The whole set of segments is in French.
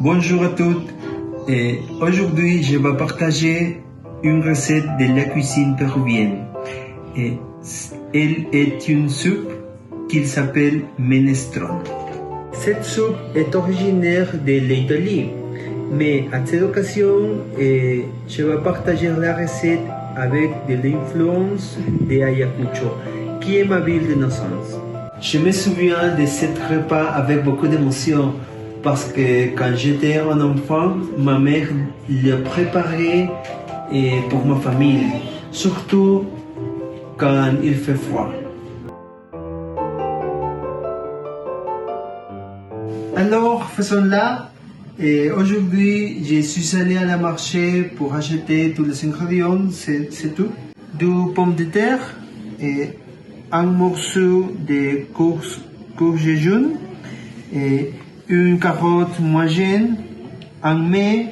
Bonjour à toutes. Et aujourd'hui, je vais partager une recette de la cuisine péruvienne. Et elle est une soupe qui s'appelle minestrone. Cette soupe est originaire de l'Italie, mais à cette occasion, je vais partager la recette avec de l'influence de Ayacucho, qui est ma ville de naissance. Je me souviens de cet repas avec beaucoup d'émotion parce que quand j'étais un enfant, ma mère le préparait pour ma famille, surtout quand il fait froid. Alors, faisons-la. Et aujourd'hui, je suis allé à la marché pour acheter tous les ingrédients, c'est tout. Du pomme de terre, et un morceau de courge jaune, et une carotte moyenne, un mai,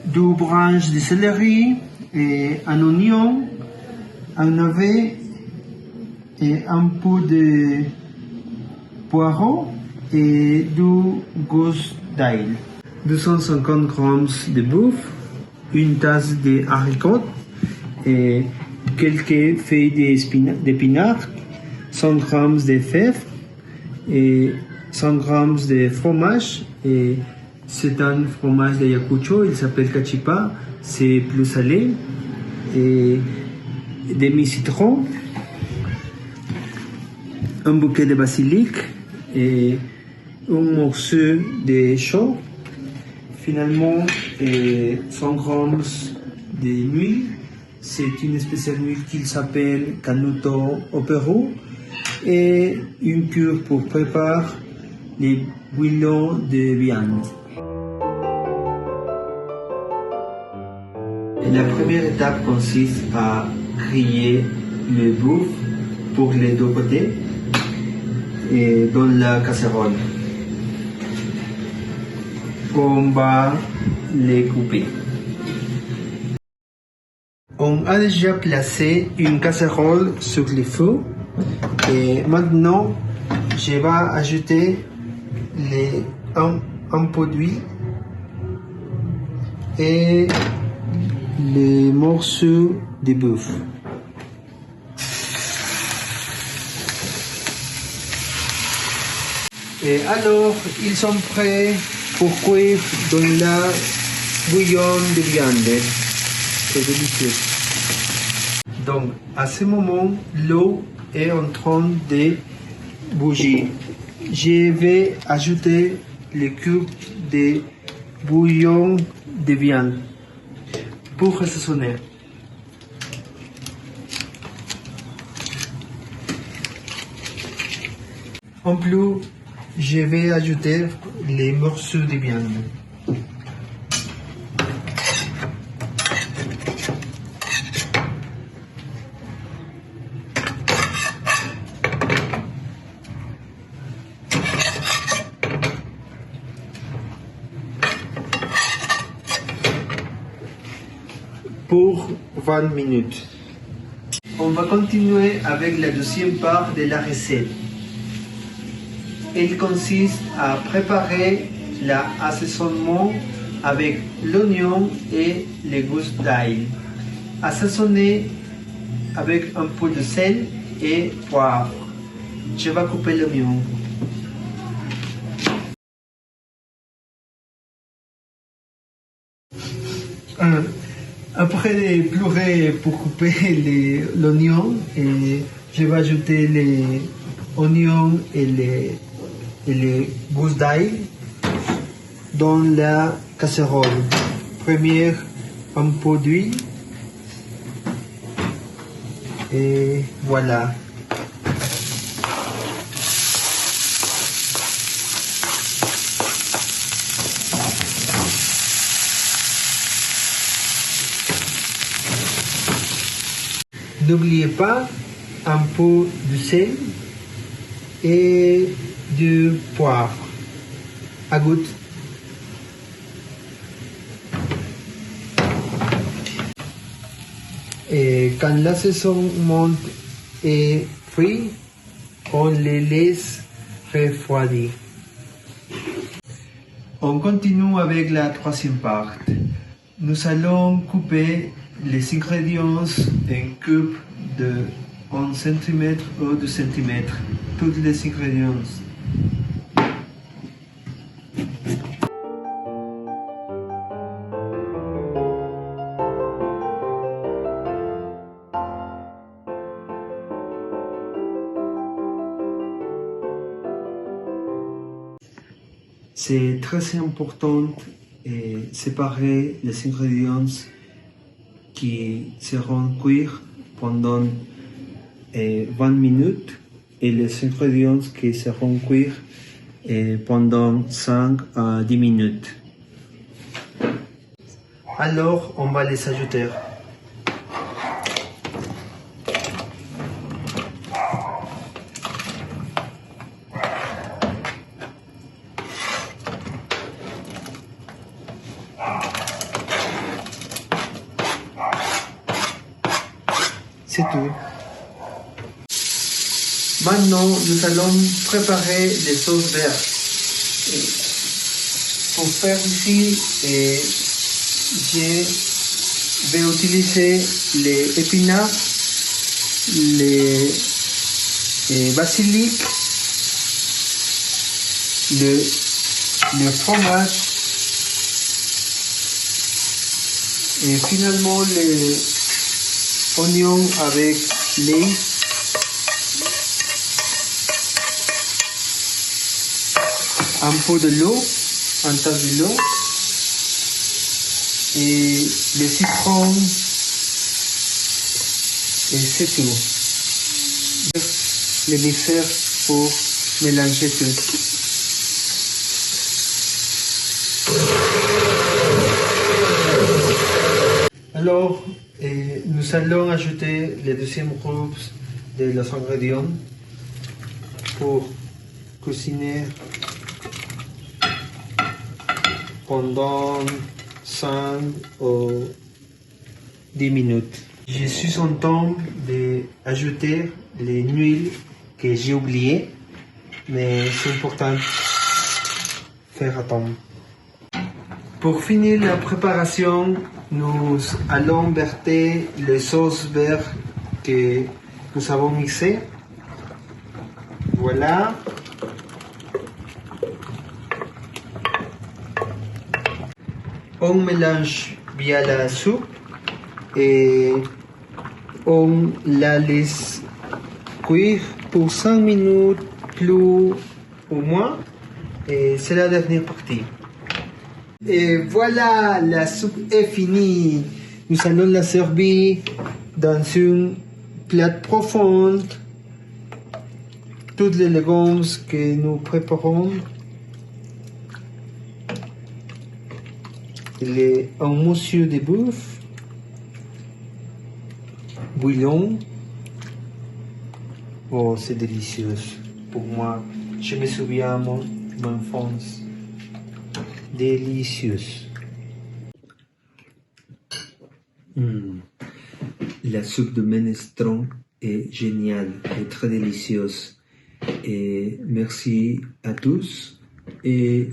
deux branches de céleri, et un oignon, un navet, et un peu de poireau, et deux gousses d'ail. 250 grammes de bœuf, une tasse de haricots, et quelques feuilles d'épinards, 100 grammes de fèves, et 100 grammes de fromage. Et c'est un fromage d'Ayacucho, il s'appelle cachipa, c'est plus salé, et demi-citron, un bouquet de basilic, et un morceau de chou, finalement 100 grammes de huile, c'est une spéciale huile qui s'appelle canuto au Pérou, et une cure pour préparer les bouillons de viande. La première étape consiste à griller le bœuf pour les deux côtés et dans la casserole. On va les couper. On a déjà placé une casserole sur le feu et maintenant je vais ajouter un peu d'huile et les morceaux de bœuf. Et alors, ils sont prêts pour cuire dans la bouillon de viande. C'est délicieux. Donc, à ce moment, l'eau est en train de bouillir. Je vais ajouter les cubes de bouillon de viande pour assaisonner. En plus, je vais ajouter les morceaux de viande. Pour 20 minutes. On va continuer avec la deuxième part de la recette. Elle consiste à préparer l'assaisonnement avec l'oignon et les gousses d'ail. Assaisonner avec un peu de sel et poivre. Je vais couper l'oignon. Après pleurer pour couper l'oignon, je vais ajouter les oignons et les gousses d'ail dans la casserole. Première, un peu d'huile. Et voilà. N'oubliez pas un peu de sel et du poivre à goutte. Et quand la saison monte et frit, on les laisse refroidir. On continue avec la troisième partie. Nous allons couper les ingrédients en cubes de 1 cm ou 2 cm. Tous les ingrédients. C'est très important de séparer les ingrédients qui seront cuits pendant 20 minutes et les ingrédients qui seront cuits pendant 5 à 10 minutes. Alors, on va les ajouter. C'est tout. Maintenant, nous allons préparer les sauces vertes. Pour faire ici, je vais utiliser les épinards, les basilic, le fromage et finalement les oignons avec lait. Un peu de l'eau, un tas de l'eau et le citron et c'est tout. Le mixeur pour mélanger tout. Alors, nous allons ajouter le deuxième groupe de los ingrédients pour cuisiner pendant 5 ou 10 minutes. Je suis en train d'ajouter les huiles que j'ai oubliées, mais c'est important de faire attention. Pour finir la préparation, nous allons verser les sauces vertes que nous avons mixées. Voilà. On mélange bien la soupe et on la laisse cuire pour 5 minutes plus ou moins. Et c'est la dernière partie. Et voilà, la soupe est finie. Nous allons la servir dans une plate profonde. Toutes les légumes que nous préparons. Il est un morceau de bœuf, bouillon. Oh, c'est délicieux. Pour moi, je me souviens de mon enfance. Délicieux. La soupe de minestrone est géniale et très délicieuse. Et merci à tous et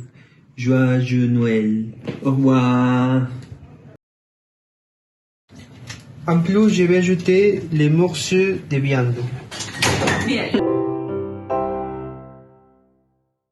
joyeux Noël. Au revoir. En plus, je vais ajouter les morceaux de viande.